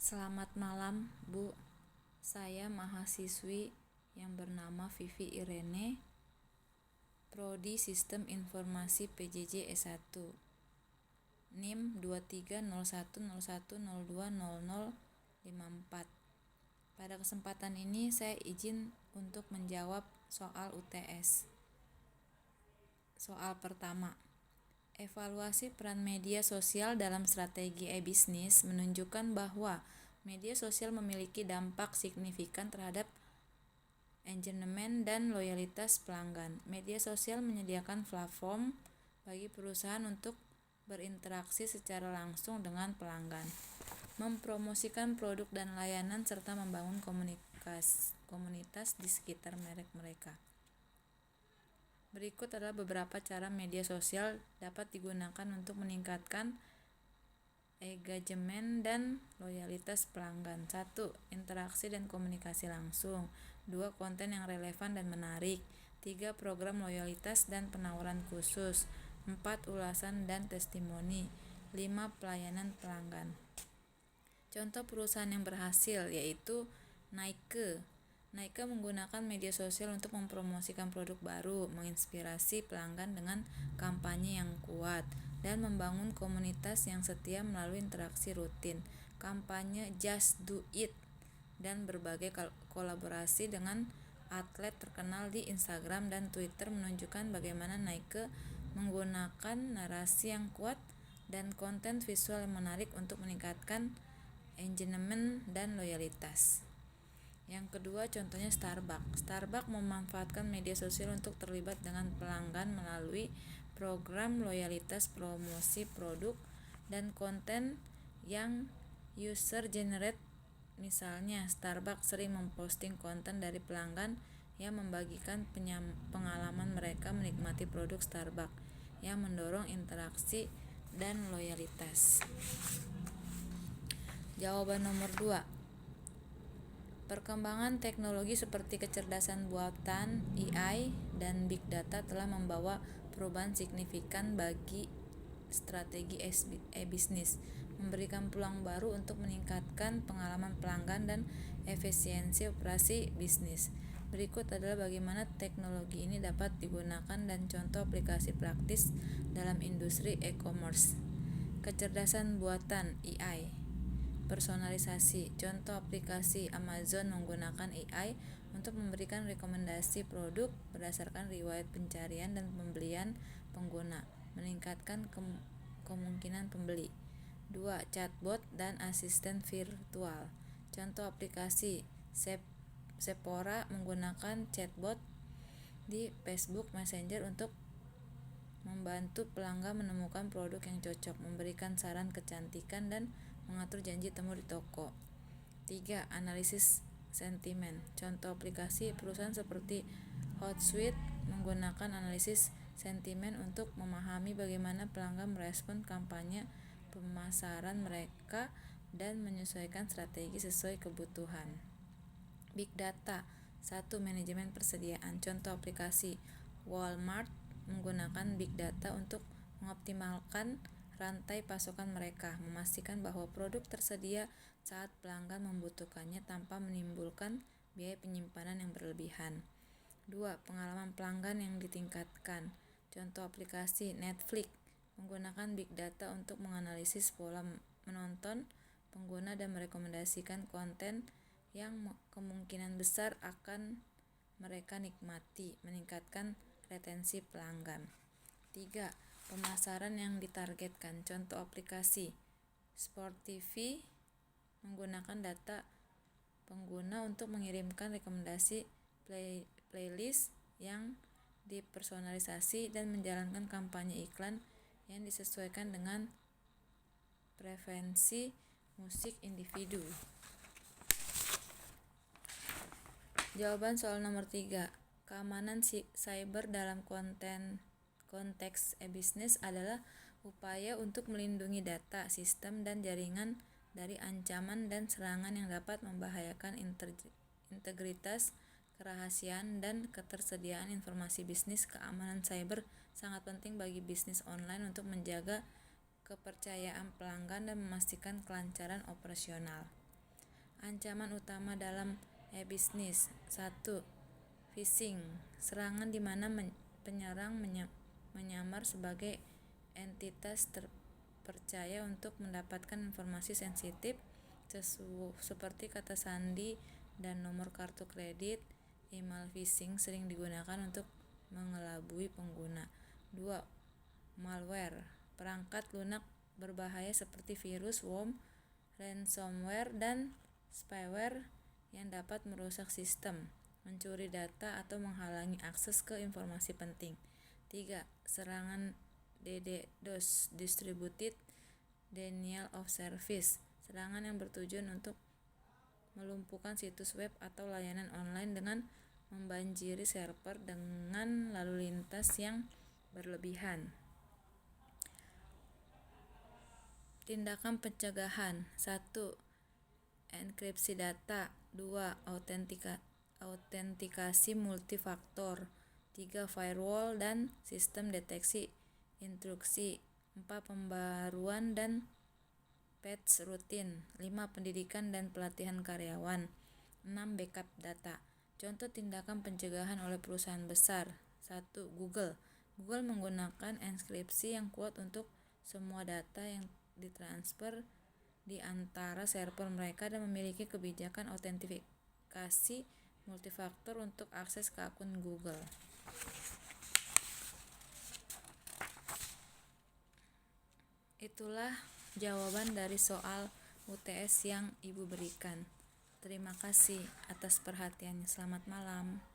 Selamat malam, Bu. Saya mahasiswi yang bernama Vivi Irene, Prodi Sistem Informasi PJJ S1, NIM 230101020054. Pada kesempatan ini saya izin untuk menjawab soal UTS. Soal pertama, evaluasi peran media sosial dalam strategi e-bisnis menunjukkan bahwa media sosial memiliki dampak signifikan terhadap engagement dan loyalitas pelanggan. Media sosial menyediakan platform bagi perusahaan untuk berinteraksi secara langsung dengan pelanggan, mempromosikan produk dan layanan, serta membangun komunitas di sekitar merek mereka. Berikut adalah beberapa cara media sosial dapat digunakan untuk meningkatkan engagement dan loyalitas pelanggan. 1. Interaksi dan komunikasi langsung. 2. Konten yang relevan dan menarik. 3. Program loyalitas dan penawaran khusus. 4. Ulasan dan testimoni. 5. Pelayanan pelanggan. Contoh perusahaan yang berhasil yaitu Nike. Nike menggunakan media sosial untuk mempromosikan produk baru, menginspirasi pelanggan dengan kampanye yang kuat, dan membangun komunitas yang setia melalui interaksi rutin, kampanye Just Do It, dan berbagai kolaborasi dengan atlet terkenal di Instagram dan Twitter menunjukkan bagaimana Nike menggunakan narasi yang kuat dan konten visual yang menarik untuk meningkatkan engagement dan loyalitas. Yang kedua, contohnya Starbucks. Starbucks memanfaatkan media sosial untuk terlibat dengan pelanggan melalui program loyalitas, promosi produk, dan konten yang user generate. Misalnya, Starbucks sering memposting konten dari pelanggan yang membagikan pengalaman mereka menikmati produk Starbucks yang mendorong interaksi dan loyalitas. Jawaban nomor 2. Perkembangan teknologi seperti kecerdasan buatan, AI, dan Big Data telah membawa perubahan signifikan bagi strategi e-bisnis, memberikan peluang baru untuk meningkatkan pengalaman pelanggan dan efisiensi operasi bisnis. Berikut adalah bagaimana teknologi ini dapat digunakan dan contoh aplikasi praktis dalam industri e-commerce. Kecerdasan buatan (AI). Personalisasi. Contoh aplikasi Amazon menggunakan AI untuk memberikan rekomendasi produk berdasarkan riwayat pencarian dan pembelian pengguna, meningkatkan kemungkinan pembeli. 2. Chatbot dan asisten virtual. Contoh aplikasi Sephora menggunakan chatbot di Facebook Messenger untuk membantu pelanggan menemukan produk yang cocok, memberikan saran kecantikan, dan mengatur janji temu di toko. 3. Analisis sentimen. Contoh aplikasi perusahaan seperti Hootsuite menggunakan analisis sentimen untuk memahami bagaimana pelanggan merespon kampanye pemasaran mereka dan menyesuaikan strategi sesuai kebutuhan. Big Data. 1. Manajemen persediaan. Contoh aplikasi Walmart menggunakan Big Data untuk mengoptimalkan rantai pasokan mereka, memastikan bahwa produk tersedia saat pelanggan membutuhkannya tanpa menimbulkan biaya penyimpanan yang berlebihan. 2. Pengalaman pelanggan yang ditingkatkan. Contoh aplikasi Netflix menggunakan Big Data untuk menganalisis pola menonton pengguna dan merekomendasikan konten yang kemungkinan besar akan mereka nikmati, meningkatkan retensi pelanggan. 3. Pemasaran yang ditargetkan. Contoh aplikasi Sport TV menggunakan data pengguna untuk mengirimkan rekomendasi playlist yang dipersonalisasi dan menjalankan kampanye iklan yang disesuaikan dengan preferensi musik individu. Jawaban soal nomor 3. Keamanan cyber dalam konteks e-bisnis adalah upaya untuk melindungi data, sistem, dan jaringan dari ancaman dan serangan yang dapat membahayakan integritas, kerahasiaan, dan ketersediaan informasi bisnis. Keamanan cyber sangat penting bagi bisnis online untuk menjaga kepercayaan pelanggan dan memastikan kelancaran operasional. Ancaman utama dalam e-bisnis. 1. Phishing, serangan di mana penyerang menyamar sebagai entitas terpercaya untuk mendapatkan informasi sensitif seperti kata sandi dan nomor kartu kredit. Email phishing sering digunakan untuk mengelabui pengguna. 2. Malware, perangkat lunak berbahaya seperti virus, worm, ransomware, dan spyware yang dapat merusak sistem, mencuri data, atau menghalangi akses ke informasi penting. 3. Serangan DDoS, Distributed Denial of Service, serangan yang bertujuan untuk melumpuhkan situs web atau layanan online dengan membanjiri server dengan lalu lintas yang berlebihan. Tindakan pencegahan. 1. Enkripsi data. 2. Autentikasi multifaktor. 3. Firewall dan sistem deteksi intrusi. 4. Pembaruan dan patch rutin. 5. Pendidikan dan pelatihan karyawan. 6. Backup data. Contoh tindakan pencegahan oleh perusahaan besar. 1. Google menggunakan enkripsi yang kuat untuk semua data yang ditransfer di antara server mereka dan memiliki kebijakan autentikasi multifaktor untuk akses ke akun Google. Itulah jawaban dari soal UTS yang Ibu berikan. Terima kasih atas perhatiannya. Selamat malam.